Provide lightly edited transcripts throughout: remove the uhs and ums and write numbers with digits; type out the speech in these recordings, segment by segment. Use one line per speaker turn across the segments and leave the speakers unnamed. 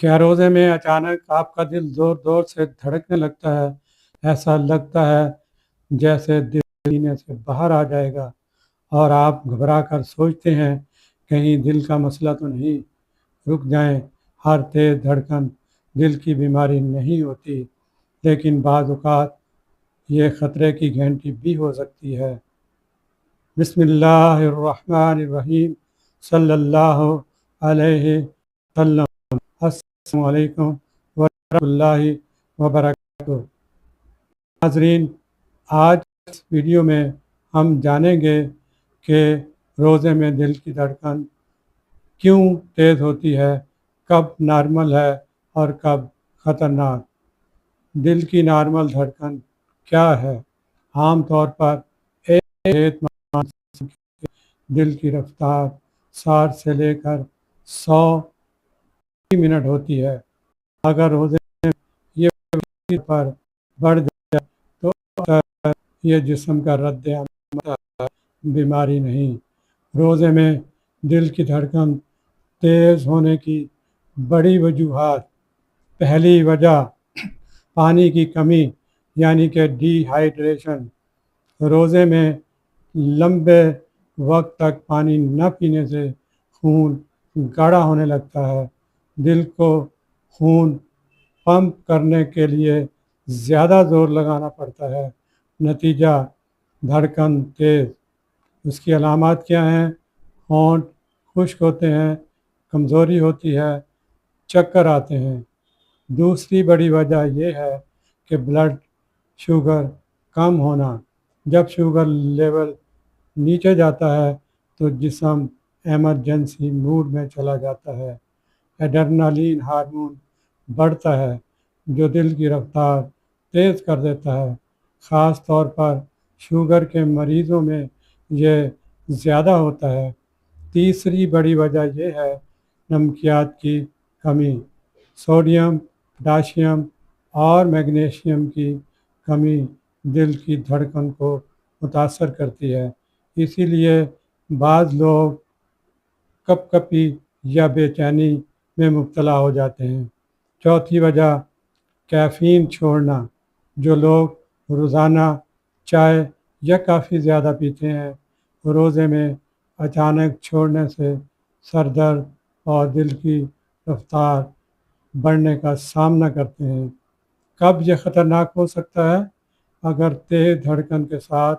क्या रोज़े में अचानक आपका दिल ज़ोर ज़ोर से धड़कने लगता है? ऐसा लगता है जैसे दिल सीने से बाहर आ जाएगा और आप घबरा कर सोचते हैं कहीं दिल का मसला तो नहीं। रुक जाएं। हर तेज़ धड़कन दिल की बीमारी नहीं होती, लेकिन बाज़ औक़ात ये ख़तरे की घंटी भी हो सकती है। बिस्मिल्लाहिर्रहमानिर्रहीम। सल्लल्लाहु अलैहि वसल्लम। अस्सलामु अलैकुम व रहमतुल्लाहि व बरकातुहू। नाज़रीन, आज इस वीडियो में हम जानेंगे कि रोज़े में दिल की धड़कन क्यों तेज़ होती है, कब नॉर्मल है और कब ख़तरनाक। दिल की नॉर्मल धड़कन क्या है? आम तौर पर एक सेहतमंद दिल की रफ्तार 60 से लेकर 100 मिनट होती है। अगर रोज़े में ये पर बढ़ जाए तो ये जिस्म का रद्द अमल है, बीमारी नहीं। रोज़े में दिल की धड़कन तेज़ होने की बड़ी वजूहात। पहली वजह पानी की कमी यानी कि डिहाइड्रेशन। रोज़े में लंबे वक्त तक पानी न पीने से खून गाढ़ा होने लगता है। दिल को खून पंप करने के लिए ज़्यादा ज़ोर लगाना पड़ता है। नतीजा धड़कन तेज़। उसकी अलामात क्या हैं? होंठ खुश्क होते हैं, कमज़ोरी होती है, चक्कर आते हैं। दूसरी बड़ी वजह यह है कि ब्लड शुगर कम होना। जब शुगर लेवल नीचे जाता है तो जिस्म एमरजेंसी मूड में चला जाता है। एड्रेनलिन हार्मोन बढ़ता है जो दिल की रफ्तार तेज़ कर देता है। ख़ास तौर पर शुगर के मरीज़ों में यह ज़्यादा होता है। तीसरी बड़ी वजह यह है नमकियात की कमी। सोडियम, पोटाशियम और मैग्नीशियम की कमी दिल की धड़कन को मुतासर करती है। इसीलिए बाज़ लोग कँपकँपी या बेचैनी में मुब्तला हो जाते हैं। चौथी वजह कैफ़ीन छोड़ना। जो लोग रोज़ाना चाय या काफ़ी ज़्यादा पीते हैं, रोज़े में अचानक छोड़ने से सर दर्द और दिल की रफ्तार बढ़ने का सामना करते हैं। कब यह ख़तरनाक हो सकता है? अगर तेज़ धड़कन के साथ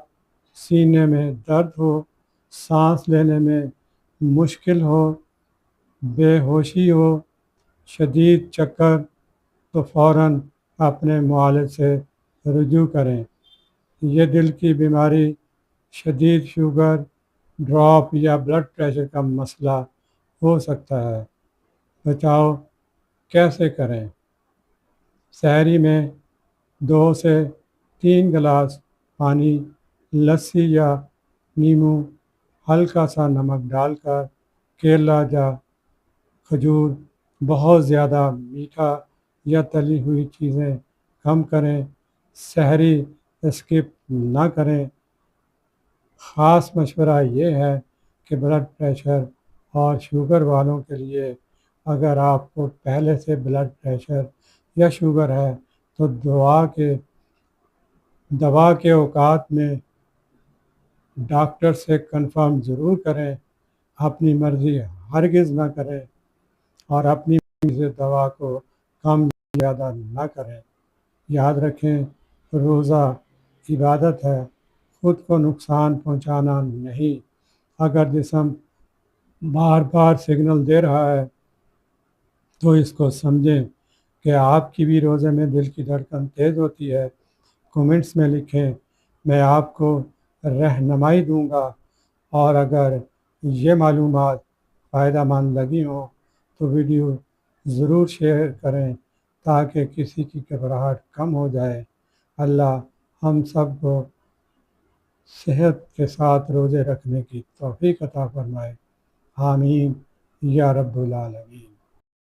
सीने में दर्द हो, सांस लेने में मुश्किल हो, बेहोशी हो, शदीद चक्कर, तो फ़ौरन अपने मुआलिज से रुजू करें। ये दिल की बीमारी, शदीद शुगर, ड्रॉप या ब्लड प्रेशर का मसला हो सकता है। बचाव कैसे करें? सहरी में 2 से 3 गिलास पानी, लस्सी या नींबू, हल्का सा नमक डालकर, केला या खजूर। बहुत ज़्यादा मीठा या तली हुई चीज़ें कम करें। सहरी स्किप ना करें। ख़ास मशवरा ये है कि ब्लड प्रेशर और शुगर वालों के लिए, अगर आपको पहले से ब्लड प्रेशर या शुगर है तो दवा के औकात में डॉक्टर से कंफर्म ज़रूर करें। अपनी मर्ज़ी हरगिज़ ना करें और अपनी मर्ज़ी से दवा को कम ज़्यादा ना करें। याद रखें, रोज़ा इबादत है, ख़ुद को नुकसान पहुंचाना नहीं। अगर जिस्म बार बार सिग्नल दे रहा है तो इसको समझें कि आपकी भी रोज़े में दिल की धड़कन तेज़ होती है। कमेंट्स में लिखें, मैं आपको रहनुमाई दूंगा। और अगर ये मालूमात फ़ायदेमंद लगी हों तो वीडियो ज़रूर शेयर करें ताकि किसी की घबराहट कम हो जाए। अल्लाह हम सब को सेहत के साथ रोज़े रखने की तौफ़ीक़ अता फ़रमाए। आमीन या रब्बुल आलमीन।